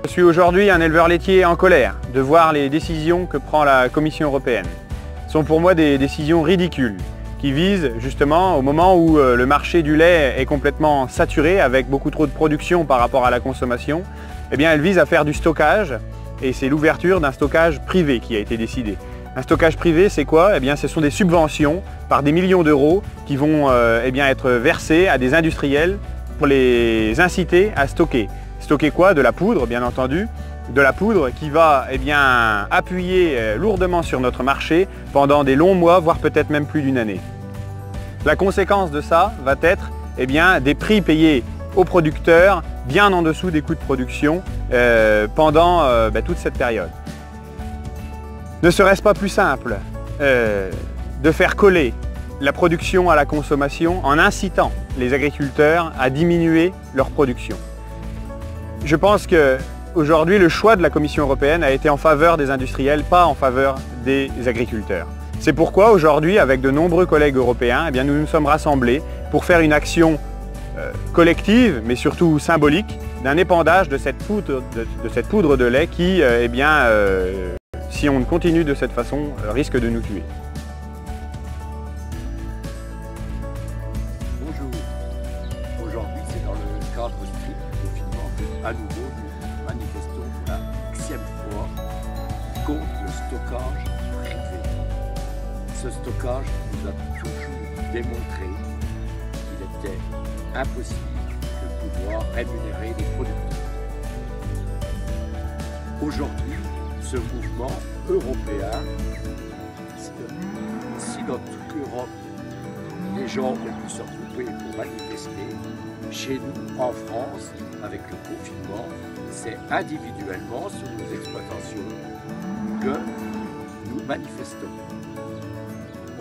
Je suis aujourd'hui un éleveur laitier en colère de voir les décisions que prend la Commission européenne. Ce sont pour moi des décisions ridicules qui visent justement au moment où le marché du lait est complètement saturé avec beaucoup trop de production par rapport à la consommation, eh bien elles visent à faire du stockage et c'est l'ouverture d'un stockage privé qui a été décidé. Un stockage privé, c'est quoi? Eh bien, ce sont des subventions par des millions d'euros qui vont être versées à des industriels pour les inciter à stocker. Stocker quoi? De la poudre, bien entendu. De la poudre qui va appuyer lourdement sur notre marché pendant des longs mois, voire peut-être même plus d'une année. La conséquence de ça va être des prix payés aux producteurs bien en dessous des coûts de production pendant toute cette période. Ne serait-ce pas plus simple de faire coller la production à la consommation en incitant les agriculteurs à diminuer leur production? Je pense qu'aujourd'hui, le choix de la Commission européenne a été en faveur des industriels, pas en faveur des agriculteurs. C'est pourquoi aujourd'hui, avec de nombreux collègues européens, nous nous sommes rassemblés pour faire une action collective, mais surtout symbolique, d'un épandage de cette poudre de lait qui, si on continue de cette façon, risque de nous tuer. Bonjour. Aujourd'hui, c'est dans le cadre strict du confinement que, à nouveau, nous manifestons pour la 10e fois contre le stockage privé. Ce stockage nous a toujours démontré qu'il était impossible de pouvoir rémunérer les producteurs. Aujourd'hui, ce mouvement européen, si dans toute l'Europe, les gens ont pu se regrouper pour manifester, chez nous, en France, avec le confinement, c'est individuellement sur nos exploitations que nous manifestons.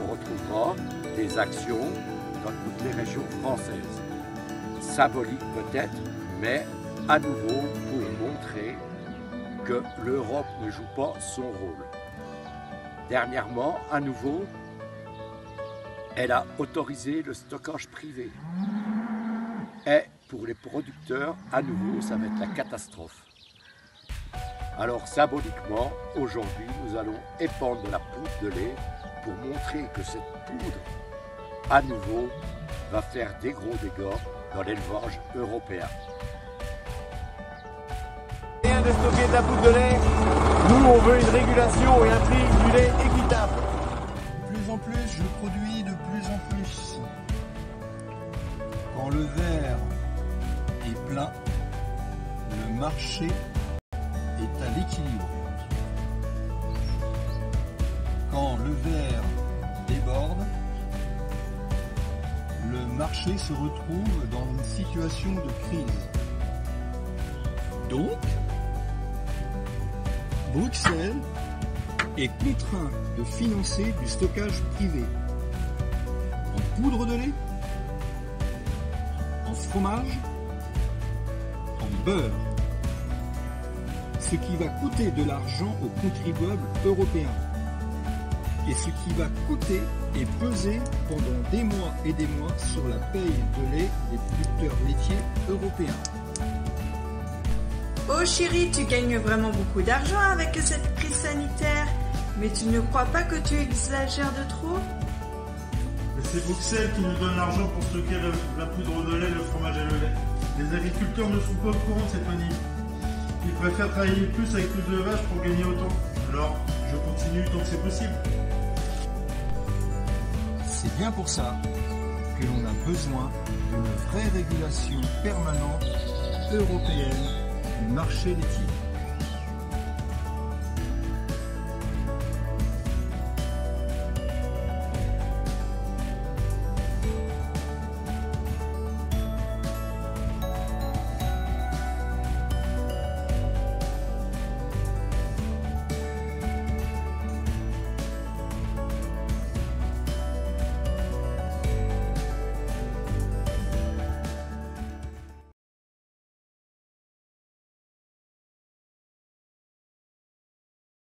On retrouvera des actions dans toutes les régions françaises. Symbolique peut-être, mais à nouveau pour montrer que l'Europe ne joue pas son rôle. Dernièrement, à nouveau, elle a autorisé le stockage privé. Et pour les producteurs, à nouveau, ça va être la catastrophe. Alors symboliquement, aujourd'hui, nous allons épandre de la poudre de lait pour montrer que cette poudre, à nouveau, va faire des gros dégâts dans l'élevage européen. Rien de stocker de la poudre de lait. Nous, on veut une régulation et un prix du lait équitable. De plus en plus, je produis de plus en plus. Quand le verre est plein, le marché est à l'équilibre. Quand le verre déborde, le marché se retrouve dans une situation de crise. Donc, Bruxelles est contraint de financer du stockage privé en poudre de lait, en fromage, en beurre, ce qui va coûter de l'argent aux contribuables européens et ce qui va coûter et peser pendant des mois et des mois sur la paye de lait des producteurs laitiers européens. Oh chérie, tu gagnes vraiment beaucoup d'argent avec cette crise sanitaire, mais tu ne crois pas que tu exagères de trop? C'est Bruxelles qui nous donne l'argent pour stocker la poudre de lait, le fromage et le lait. Les agriculteurs ne sont pas au courant de cette manip. Ils préfèrent travailler plus avec plus de vaches pour gagner autant. Alors, je continue tant que c'est possible. C'est bien pour ça que l'on a besoin d'une vraie régulation permanente européenne du marché laitier.